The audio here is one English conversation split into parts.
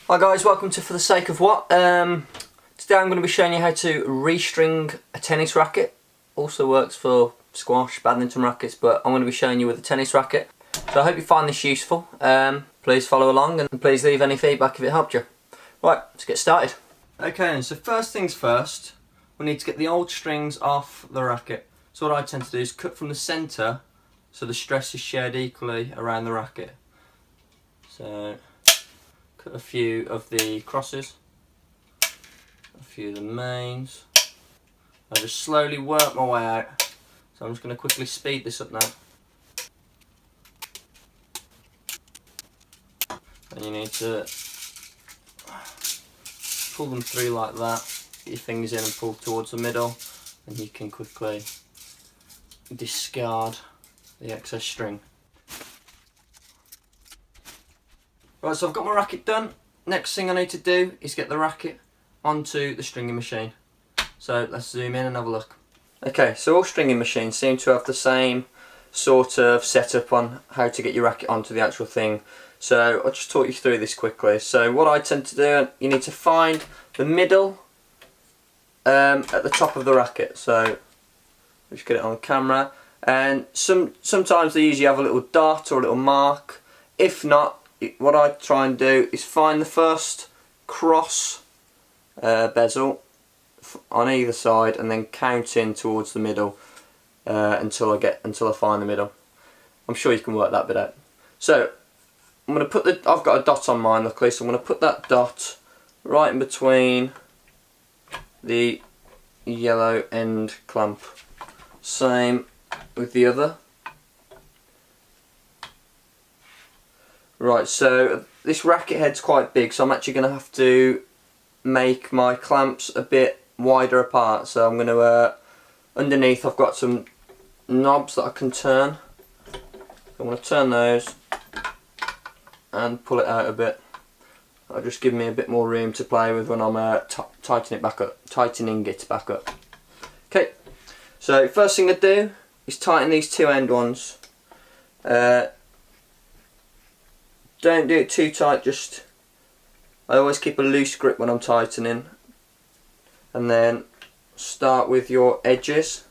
Hi guys, welcome to For the Sake of What. Today I'm going to be showing you how to restring a tennis racket. Also works for squash, badminton rackets, but I'm going to be showing you with a tennis racket. So I hope you find this useful. Please follow along and please leave any feedback if it helped you. Right, let's get started. Okay, and so first things first, we need to get the old strings off the racket. So what I tend to do is cut from the centre so the stress is shared equally around the racket. So cut a few of the crosses, a few of the mains. I just slowly work my way out. So I'm just going to quickly speed this up now. And you need to pull them through like that. Get your fingers in and pull towards the middle, and you can quickly discard the excess string. Right, so I've got my racket done. Next thing I need to do is get the racket onto the stringing machine. So let's zoom in and have a look. Okay, so all stringing machines seem to have the same sort of setup on how to get your racket onto the actual thing. So I'll just talk you through this quickly. So what I tend to do, you need to find the middle at the top of the racket. So just get it on camera. And sometimes they usually have a little dot or a little mark. If not, what I try and do is find the first cross bezel on either side and then count in towards the middle until I find the middle. I'm sure you can work that bit out. So I'm going to put I've got a dot on mine luckily, so I'm going to put that dot right in between the yellow end clamp. Same with the other. Right, so this racket head's quite big, so I'm actually going to have to make my clamps a bit wider apart. So I'm going to, underneath I've got some knobs that I can turn. I'm going to turn those and pull it out a bit. That'll just give me a bit more room to play with when I'm tightening it back up. Okay, so first thing I do is tighten these two end ones. Don't do it too tight, I always keep a loose grip when I'm tightening. And then start with your edges.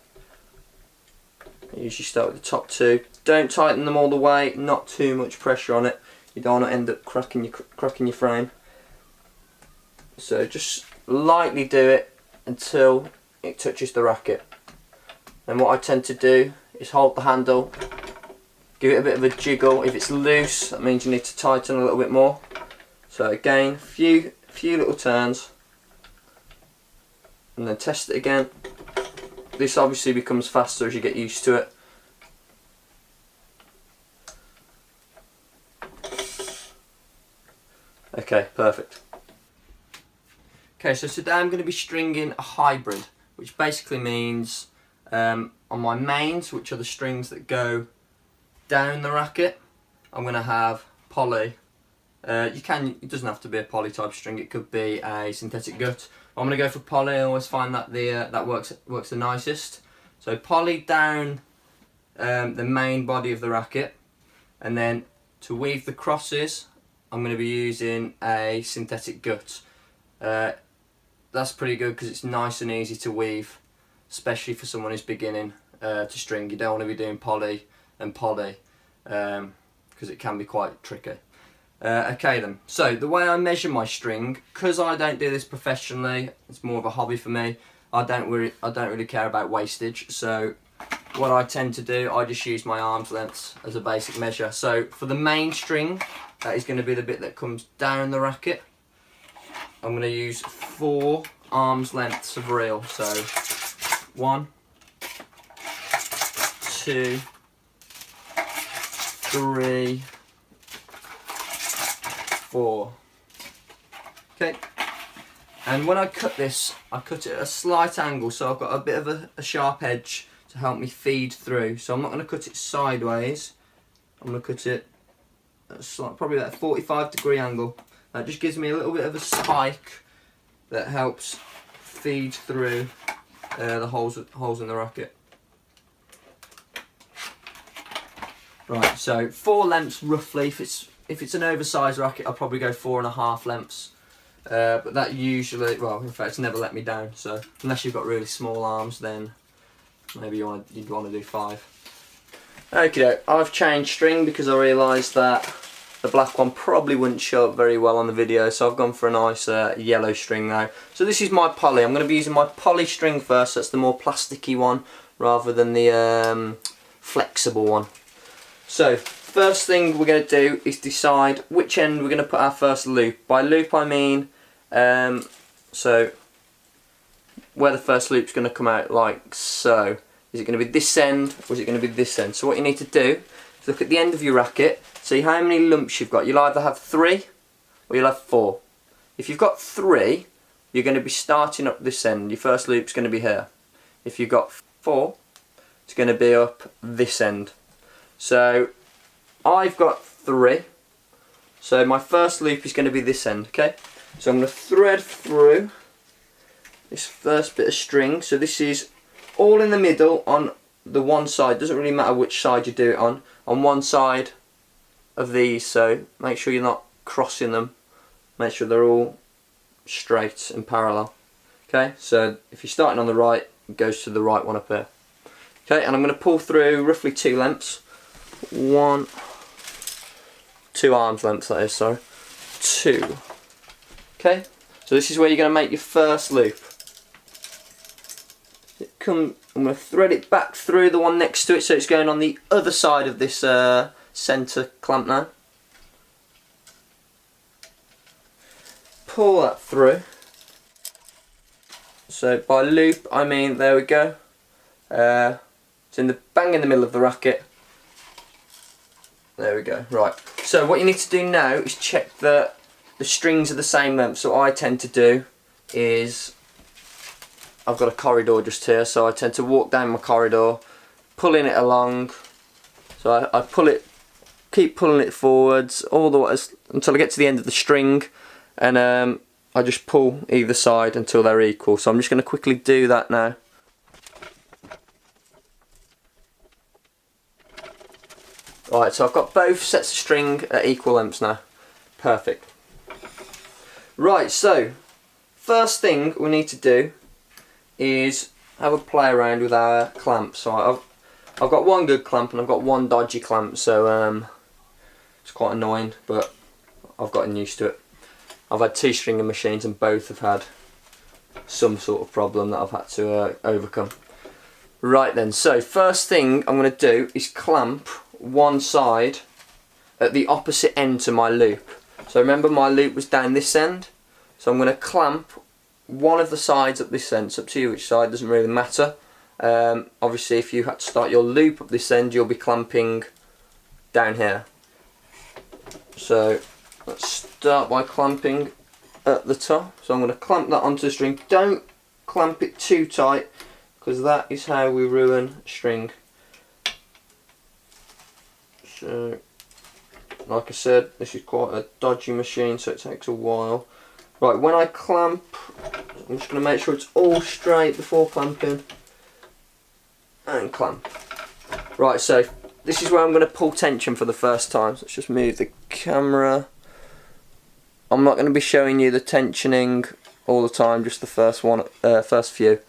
I usually start with the top two. Don't tighten them all the way, not too much pressure on it. You don't want to end up cracking your frame. So just lightly do it until it touches the racket. And what I tend to do is hold the handle, give it a bit of a jiggle. If it's loose, that means you need to tighten a little bit more. So again, few little turns, and then test it again. This obviously becomes faster as you get used to it. Okay, perfect. Okay, so today I'm going to be stringing a hybrid, which basically means on my mains, which are the strings that go down the racket, I'm going to have poly. It doesn't have to be a poly type string, it could be a synthetic gut. I'm going to go for poly. I always find that that works the nicest. So poly down the main body of the racket, and then to weave the crosses I'm going to be using a synthetic gut. That's pretty good because it's nice and easy to weave, especially for someone who's beginning to string. You don't want to be doing poly and poly because it can be quite tricky. Okay then, so the way I measure my string, because I don't do this professionally, it's more of a hobby for me. I don't really care about wastage, so what I tend to do, I just use my arm's length as a basic measure. So for the main string, that is going to be the bit that comes down the racket, I'm going to use 4 arm's lengths of reel. So 1, 2, 3, 4. Okay, and when I cut this, I cut it at a slight angle, so I've got a bit of a sharp edge to help me feed through. So I'm not going to cut it sideways, I'm going to cut it at probably at a 45-degree angle. That just gives me a little bit of a spike that helps feed through the holes in the racket. Right, so 4 lengths roughly if it's an oversized racket, I'll probably go 4.5 lengths. But that usually, well, in fact, it's never let me down. So unless you've got really small arms, then maybe you'd want to do 5. Okay, I've changed string because I realised that the black one probably wouldn't show up very well on the video, so I've gone for a nice yellow string now. So this is my poly. I'm going to be using my poly string first. That's the more plasticky one rather than the flexible one. So first thing we're going to do is decide which end we're going to put our first loop. By loop I mean so where the first loop's going to come out, like so. Is it going to be this end or is it going to be this end? So what you need to do is look at the end of your racket, see how many lumps you've got. You'll either have 3 or you'll have 4. If you've got 3, you're going to be starting up this end. Your first loop's going to be here. If you've got 4, it's going to be up this end. So I've got 3, so my first loop is going to be this end, okay? So I'm going to thread through this first bit of string. So this is all in the middle on the one side. Doesn't really matter which side you do it on one side of these, so make sure you're not crossing them. Make sure they're all straight and parallel. Okay, so if you're starting on the right, it goes to the right one up here. Okay, and I'm going to pull through roughly 2 lengths. 2 arms lengths, that is, sorry. 2. Okay, so this is where you're going to make your first loop. I'm going to thread it back through the one next to it, so it's going on the other side of this centre clamp now. Pull that through. So by loop I mean, there we go. It's in the bang in the middle of the racket. There we go. Right. So what you need to do now is check that the strings are the same length. So what I tend to do is, I've got a corridor just here, so I tend to walk down my corridor, pulling it along. So I pull it, keep pulling it forwards all the way until I get to the end of the string, and I just pull either side until they're equal. So I'm just going to quickly do that now. Right, so I've got both sets of string at equal lengths now. Perfect. Right, so first thing we need to do is have a play around with our clamp. So I've got one good clamp and I've got one dodgy clamp, so it's quite annoying, but I've gotten used to it. I've had 2 stringing machines and both have had some sort of problem that I've had to overcome. Right then, so first thing I'm going to do is clamp one side at the opposite end to my loop. So remember, my loop was down this end, so I'm going to clamp one of the sides up this end. It's up to you which side, doesn't really matter. Obviously if you had to start your loop up this end, you'll be clamping down here. So let's start by clamping at the top. So I'm going to clamp that onto the string. Don't clamp it too tight, because that is how we ruin string. So like I said, this is quite a dodgy machine, so it takes a while. Right, when I clamp, I'm just going to make sure it's all straight before clamping, and clamp. Right, so this is where I'm going to pull tension for the first time. So let's just move the camera. I'm not going to be showing you the tensioning all the time, just the first few.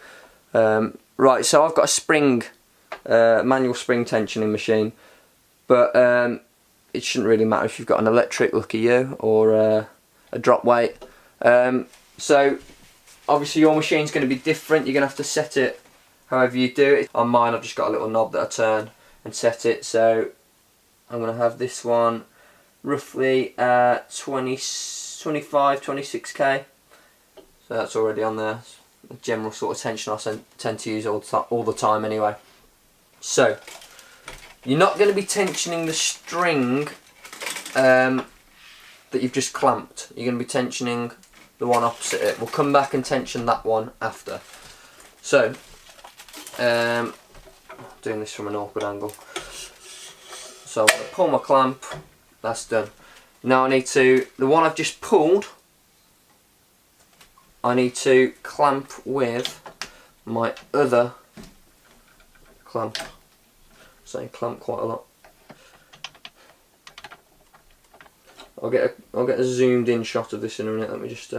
Right, so I've got a spring, manual spring tensioning machine, but it shouldn't really matter if you've got an electric, lucky you, or a drop weight. So obviously your machine's going to be different. You're going to have to set it however you do it. On mine I've just got a little knob that I turn and set it, so I'm going to have this one roughly 25, 26k, so that's already on there. The general sort of tension I tend to use all the time anyway. So you're not going to be tensioning the string that you've just clamped. You're going to be tensioning the one opposite it. We'll come back and tension that one after. So doing this from an awkward angle. So I'm going to pull my clamp. That's done. Now I need to, the one I've just pulled, I need to clamp with my other clamp. I'm saying clamp quite a lot. I'll get a zoomed in shot of this in a minute. Let me just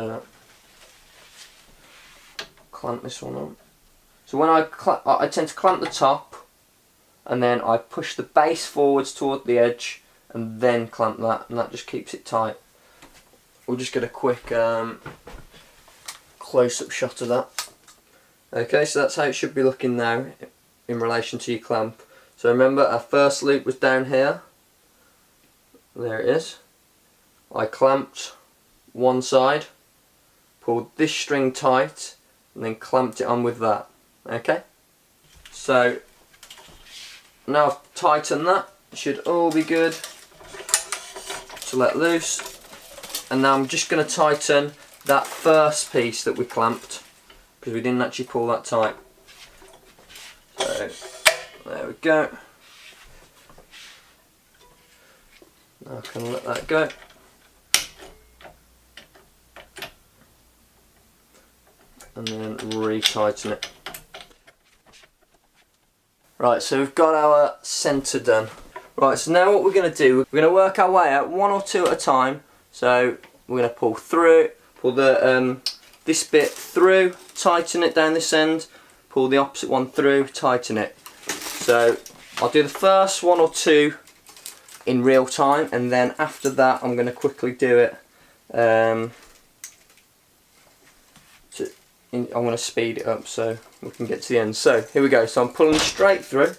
clamp this one on. So when I tend to clamp the top, and then I push the base forwards toward the edge, and then clamp that, and that just keeps it tight. We'll just get a quick close-up shot of that. Okay, so that's how it should be looking now in relation to your clamp. So remember, our first loop was down here. There it is. I clamped one side, pulled this string tight, and then clamped it on with that. Okay? So now I've tightened that, it should all be good to let loose. And now I'm just going to tighten that first piece that we clamped, because we didn't actually pull that tight. So there we go. Now I can let that go. And then re-tighten it. Right, so we've got our centre done. Right, so now what we're going to do, we're going to work our way out one or two at a time. So we're going to pull through, pull the this bit through, tighten it down this end, pull the opposite one through, tighten it. So I'll do the first one or two in real time, and then after that I'm going to quickly do it. I'm going to speed it up so we can get to the end. So here we go. So I'm pulling straight through.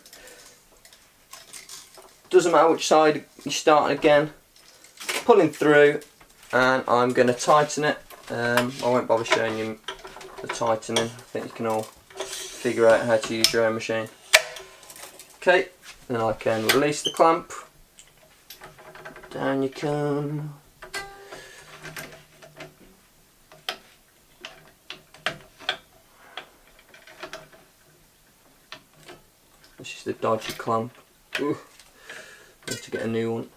Doesn't matter which side you start again. Pulling through, and I'm going to tighten it. I won't bother showing you the tightening. I think you can all figure out how to use your own machine. Okay, then I can release the clamp. Down you come. This is the dodgy clamp. Ooh, need to get a new one.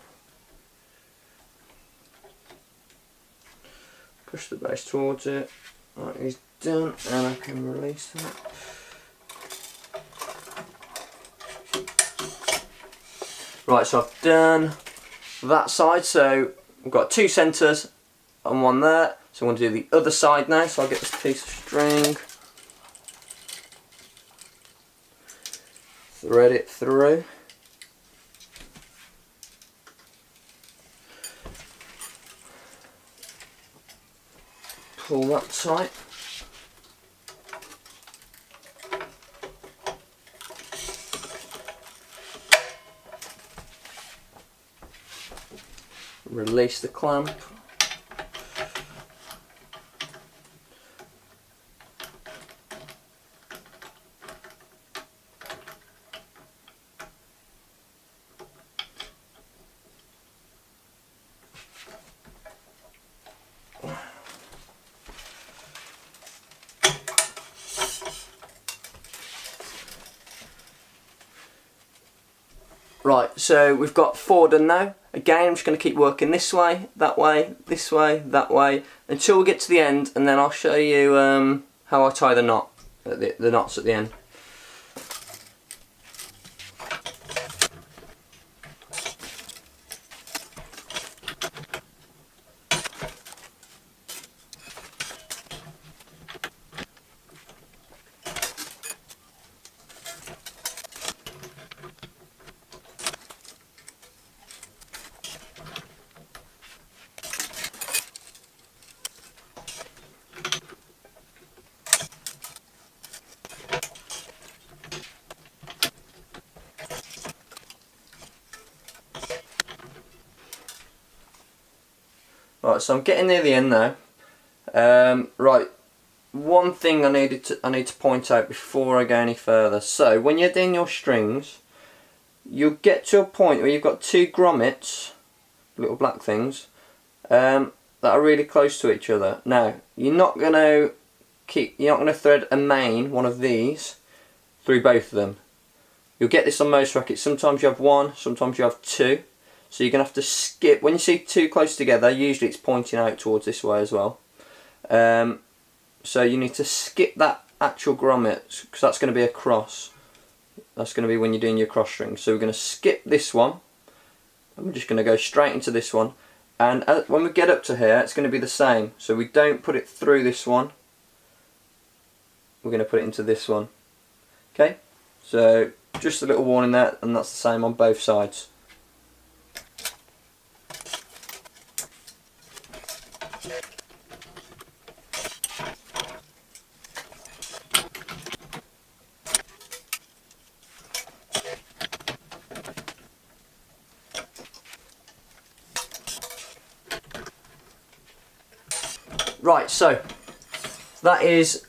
Push the base towards it. That is done, and I can release that. Right, so I've done that side, so we've got two centres and one there. So I'm going to do the other side now, so I'll get this piece of string, thread it through. Pull that tight. Release the clamp. Right, so we've got 4 done now. Again, I'm just going to keep working this way, that way, this way, that way, until we get to the end, and then I'll show you how I tie the knot, the knots at the end. Right, so I'm getting near the end now. Right, one thing I need to point out before I go any further. So when you're doing your strings, you'll get to a point where you've got 2 grommets, little black things, that are really close to each other. Now, you're not going to thread a main, one of these, through both of them. You'll get this on most rackets. Sometimes you have 1, sometimes you have 2. So you're going to have to skip. When you see 2 close together, usually it's pointing out towards this way as well. So you need to skip that actual grommet, because that's going to be a cross. That's going to be when you're doing your cross strings. So we're going to skip this one, and we're just going to go straight into this one. And when we get up to here, it's going to be the same. So we don't put it through this one. We're going to put it into this one. Okay, so just a little warning there, and that's the same on both sides. Right, so that is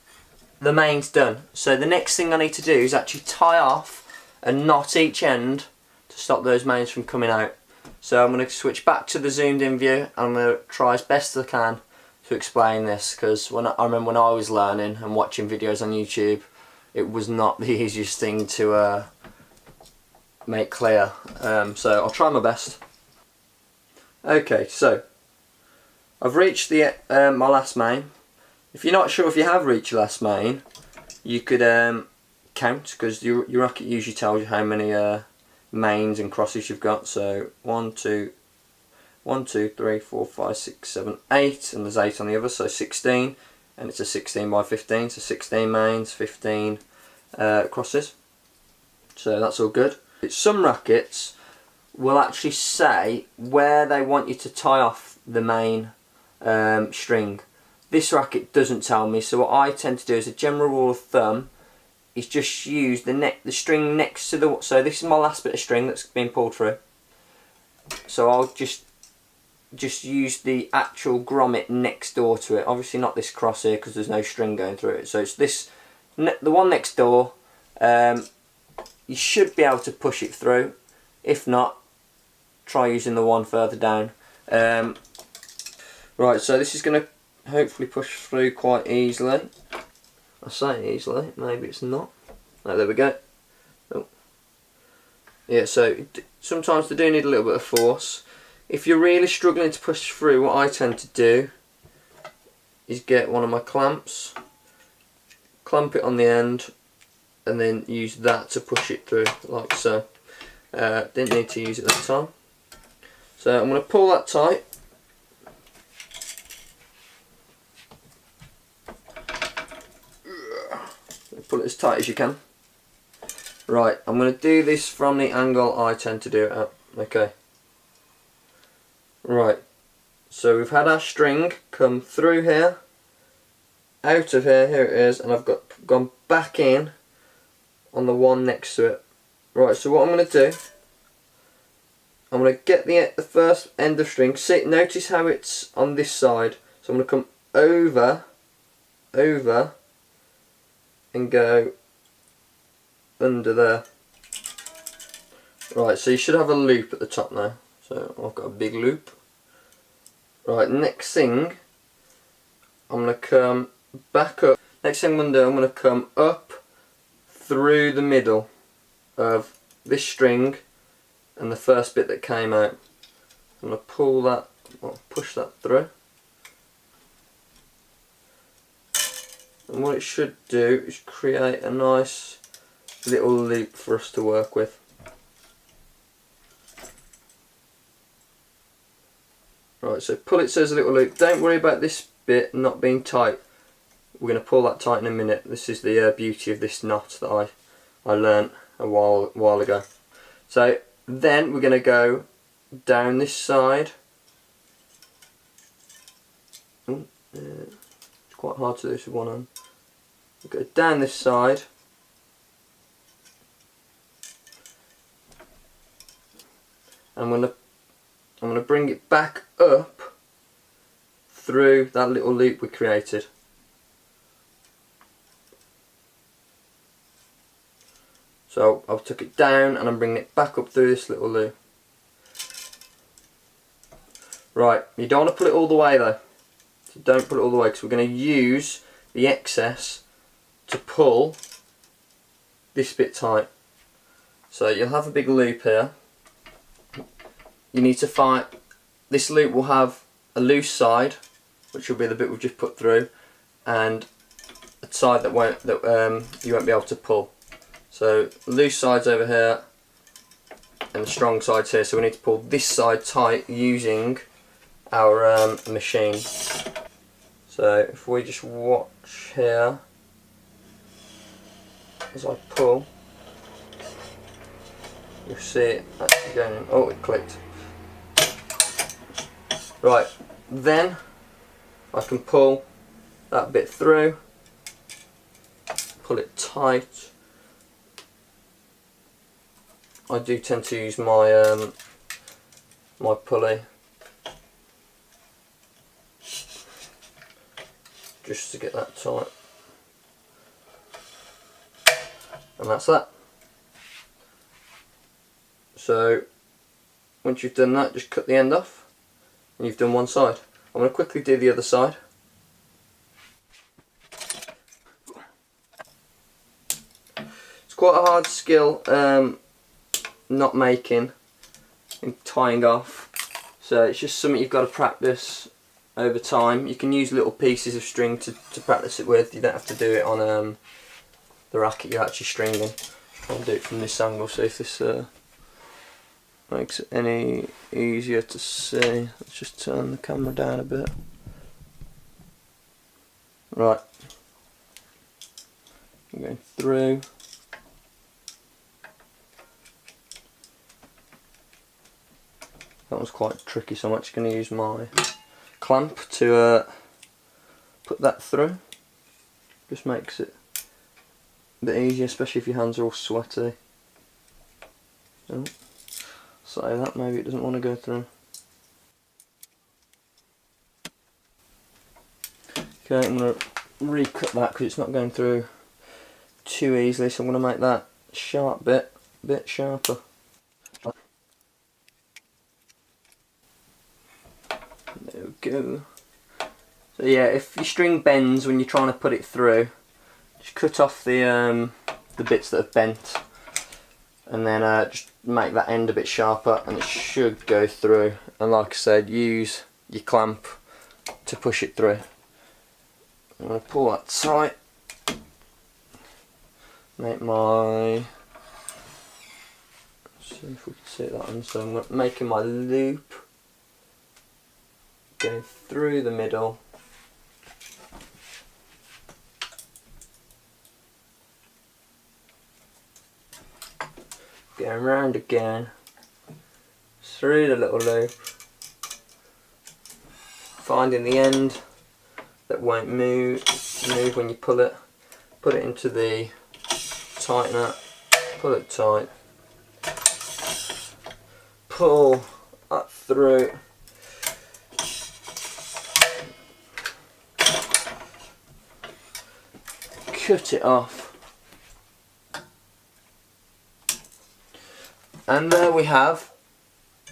the mains done. So the next thing I need to do is actually tie off and knot each end to stop those mains from coming out. So I'm going to switch back to the zoomed in view, and I'm going to try as best as I can to explain this, because I remember when I was learning and watching videos on YouTube, it was not the easiest thing to make clear. So I'll try my best. Okay, so I've reached the my last main. If you're not sure if you have reached your last main, you could count, because your racket usually tells you how many mains and crosses you've got. So 1, 2, 3, 4, 5, 6, 7, 8, and there's 8 on the other, so 16, and it's a 16 by 15, so 16 mains, 15 crosses. So that's all good. Some rackets will actually say where they want you to tie off the main string. This racket doesn't tell me, so what I tend to do as a general rule of thumb is just use the string next to the, so this is my last bit of string that's been pulled through, so I'll just use the actual grommet next door to it. Obviously not this cross here, because there's no string going through it, so it's this, the one next door. You should be able to push it through. If not, try using the one further down. Right, so this is going to hopefully push through quite easily. I say easily, maybe it's not. Oh, there we go. Oh. Yeah, so sometimes they do need a little bit of force. If you're really struggling to push through, what I tend to do is get one of my clamps, clamp it on the end, and then use that to push it through, like so. Didn't need to use it that time. So I'm going to pull that tight. Pull it as tight as you can. Right, I'm going to do this from the angle I tend to do it at. Okay. Right, so we've had our string come through here, out of here, here it is, and I've gone back in on the one next to it. Right, so what I'm going to do, I'm going to get the first end of string. See, notice how it's on this side. So I'm going to come over, and go under there. Right, so you should have a loop at the top now. So I've got a big loop. Right, next thing, I'm going to come back up. Next thing I'm going to do, I'm going to come up through the middle of this string and the first bit that came out. I'm going to pull that, well, push that through. And what it should do is create a nice little loop for us to work with. Right, so pull it so there's a little loop. Don't worry about this bit not being tight. We're going to pull that tight in a minute. This is the beauty of this knot that I learnt a while ago. So then we're going to go down this side. It's quite hard to do this with one hand. We'll go down this side. I'm going to bring it back up through that little loop we created. So I've took it down and I'm bringing it back up through this little loop. Right, you don't want to put it all the way though. So don't put it all the way, because we're going to use the excess to pull this bit tight. So you'll have a big loop here. You need to find, this loop will have a loose side, which will be the bit we've just put through, and a side that you won't be able to pull. So loose sides over here and the strong sides here, so we need to pull this side tight using our machine. So if we just watch here as I pull, you'll see it actually going in. Oh, it clicked. Right, then I can pull that bit through, pull it tight. I do tend to use my my pulley just to get that tight, and that's that. So once you've done that, just cut the end off and you've done one side. I'm going to quickly do the other side. It's quite a hard skill knot making and tying off, so it's just something you've got to practice over time. You can use little pieces of string to practice it with. You don't have to do it on the racket you're actually stringing. I'll do it from this angle, see if this makes it any easier to see. Let's just turn the camera down a bit. Right, I'm going through. That was quite tricky, so I'm actually going to use my clamp to put that through. Just makes it a bit easier, especially if your hands are all sweaty. Oh, say that, maybe it doesn't want to go through. Okay, I'm going to recut that because it's not going through too easily, so I'm going to make that sharp bit a bit sharper. There we go. So yeah, if your string bends when you're trying to put it through, just cut off the bits that have bent, and then just make that end a bit sharper, and it should go through. And like I said, use your clamp to push it through. I'm going to pull that tight. Make my, let's see if we can see that one. So I'm making my loop, going through the middle. Going round again, through the little loop, finding the end that won't move when you pull it, put it into the tightener, pull it tight, pull that through, cut it off. And there we have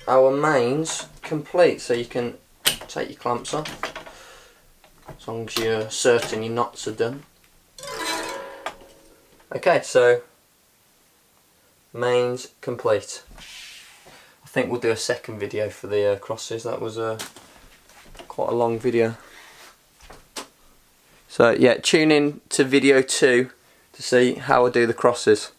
our mains complete. So you can take your clamps off as long as you're certain your knots are done. Okay, so mains complete. I think we'll do a second video for the crosses. That was quite a long video. So yeah, tune in to video 2 to see how I do the crosses.